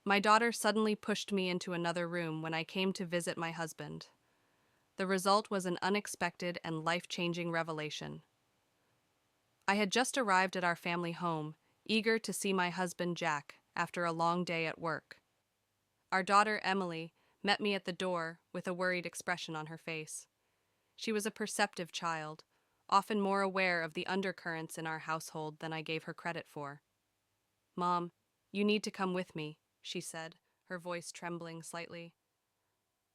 My daughter suddenly pushed me into another room when I came to visit my husband. The result was an unexpected and life-changing revelation. I had just arrived at our family home, eager to see my husband Jack after a long day at work. Our daughter Emily met me at the door with a worried expression on her face. She was a perceptive child, often more aware of the undercurrents in our household than I gave her credit for. "Mom, you need to come with me," she said, her voice trembling slightly.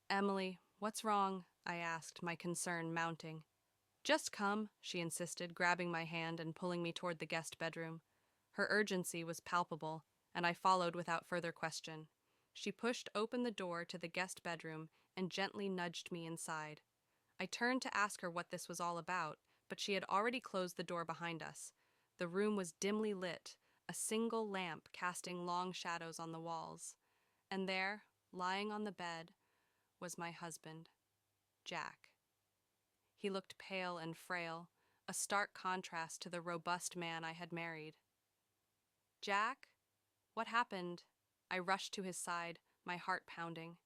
"Emily, what's wrong?" I asked, my concern mounting. "Just come," she insisted, grabbing my hand and pulling me toward the guest bedroom. Her urgency was palpable, and I followed without further question. She pushed open the door to the guest bedroom and gently nudged me inside. I turned to ask her what this was all about, but she had already closed the door behind us. The room was dimly lit, a single lamp casting long shadows on the walls. And there, lying on the bed, was my husband, Jack. He looked pale and frail, a stark contrast to the robust man I had married. "Jack? What happened?" I rushed to his side, my heart pounding.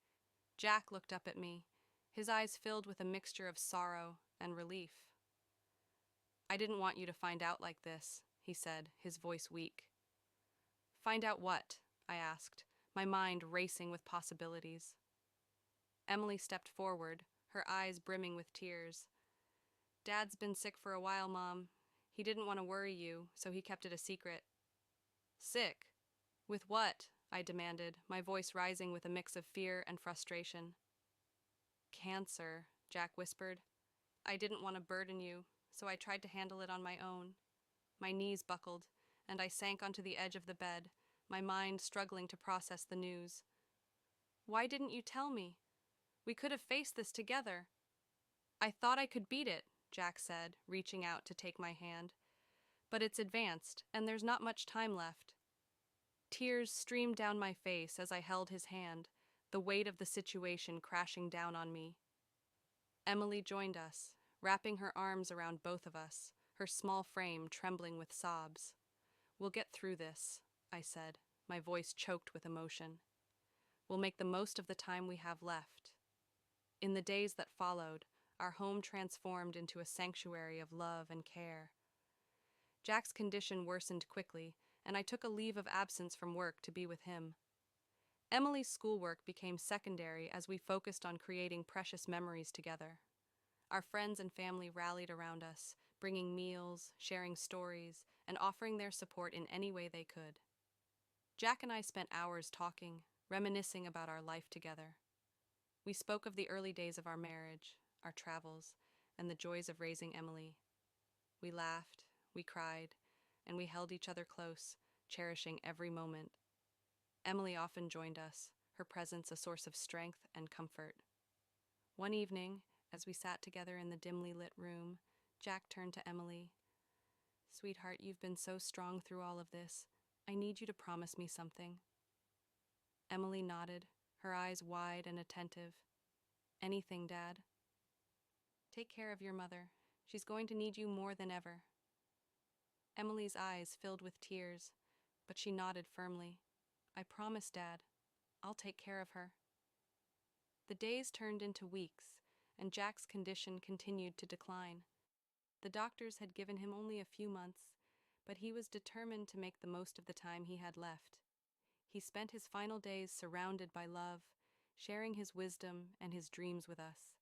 Jack looked up at me, his eyes filled with a mixture of sorrow and relief. "I didn't want you to find out like this," he said, his voice weak. "Find out what?" I asked, my mind racing with possibilities. Emily stepped forward, her eyes brimming with tears. "Dad's been sick for a while, Mom. He didn't want to worry you, so he kept it a secret." "Sick? With what?" I demanded, my voice rising with a mix of fear and frustration. "Cancer," Jack whispered. "I didn't want to burden you, so I tried to handle it on my own." My knees buckled, and I sank onto the edge of the bed, my mind struggling to process the news. "Why didn't you tell me? We could have faced this together." "I thought I could beat it," Jack said, reaching out to take my hand. "But it's advanced, and there's not much time left." Tears streamed down my face as I held his hand, the weight of the situation crashing down on me. Emily joined us, wrapping her arms around both of us, her small frame trembling with sobs. "We'll get through this," I said, my voice choked with emotion. "We'll make the most of the time we have left." In the days that followed, our home transformed into a sanctuary of love and care. Jack's condition worsened quickly, and I took a leave of absence from work to be with him. Emily's schoolwork became secondary as we focused on creating precious memories together. Our friends and family rallied around us, bringing meals, sharing stories, and offering their support in any way they could. Jack and I spent hours talking, reminiscing about our life together. We spoke of the early days of our marriage, our travels, and the joys of raising Emily. We laughed, we cried, and we held each other close, cherishing every moment. Emily often joined us, her presence a source of strength and comfort. One evening, as we sat together in the dimly lit room, Jack turned to Emily. "Sweetheart, you've been so strong through all of this. I need you to promise me something." Emily nodded, her eyes wide and attentive. "Anything, Dad." "Take care of your mother. She's going to need you more than ever." Emily's eyes filled with tears, but she nodded firmly. "I promise, Dad. I'll take care of her." The days turned into weeks, and Jack's condition continued to decline. The doctors had given him only a few months, but he was determined to make the most of the time he had left. He spent his final days surrounded by love, sharing his wisdom and his dreams with us.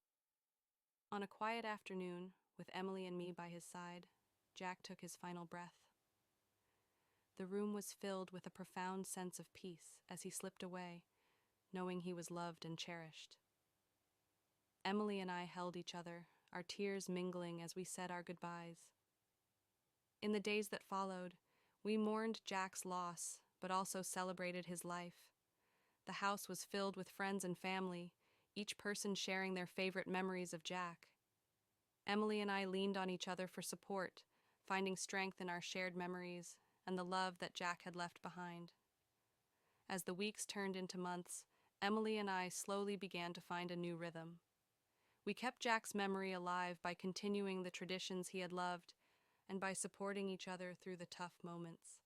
On a quiet afternoon, with Emily and me by his side, Jack took his final breath. The room was filled with a profound sense of peace as he slipped away, knowing he was loved and cherished. Emily and I held each other, our tears mingling as we said our goodbyes. In the days that followed, we mourned Jack's loss, but also celebrated his life. The house was filled with friends and family, each person sharing their favorite memories of Jack. Emily and I leaned on each other for support, finding strength in our shared memories and the love that Jack had left behind. As the weeks turned into months, Emily and I slowly began to find a new rhythm. We kept Jack's memory alive by continuing the traditions he had loved and by supporting each other through the tough moments.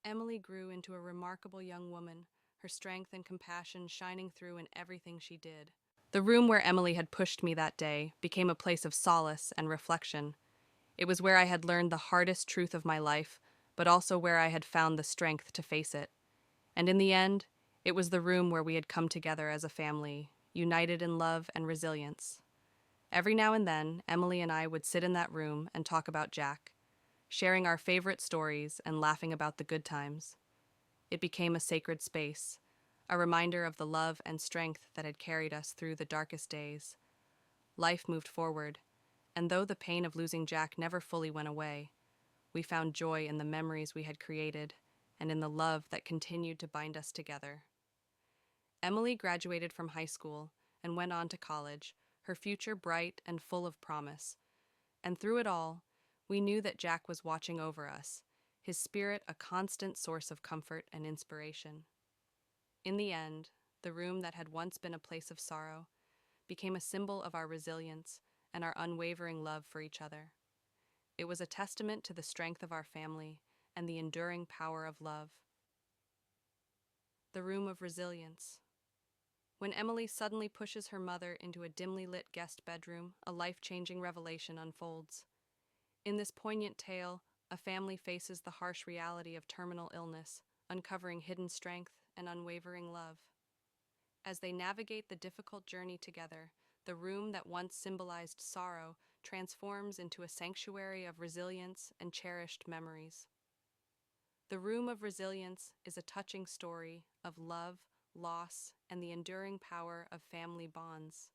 Emily grew into a remarkable young woman, her strength and compassion shining through in everything she did. The room where Emily had pushed me that day became a place of solace and reflection. It was where I had learned the hardest truth of my life, but also where I had found the strength to face it. And in the end, it was the room where we had come together as a family, united in love and resilience. Every now and then, Emily and I would sit in that room and talk about Jack, sharing our favorite stories and laughing about the good times. It became a sacred space, a reminder of the love and strength that had carried us through the darkest days. Life moved forward, and though the pain of losing Jack never fully went away, we found joy in the memories we had created and in the love that continued to bind us together. Emily graduated from high school and went on to college, her future bright and full of promise. And through it all, we knew that Jack was watching over us, his spirit a constant source of comfort and inspiration. In the end, the room that had once been a place of sorrow became a symbol of our resilience and our unwavering love for each other. It was a testament to the strength of our family and the enduring power of love. The room of resilience. When Emily suddenly pushes her mother into a dimly lit guest bedroom, a life-changing revelation unfolds. In this poignant tale, a family faces the harsh reality of terminal illness, uncovering hidden strength and unwavering love. As they navigate the difficult journey together, the room that once symbolized sorrow transforms into a sanctuary of resilience and cherished memories. The Room of Resilience is a touching story of love, loss, and the enduring power of family bonds.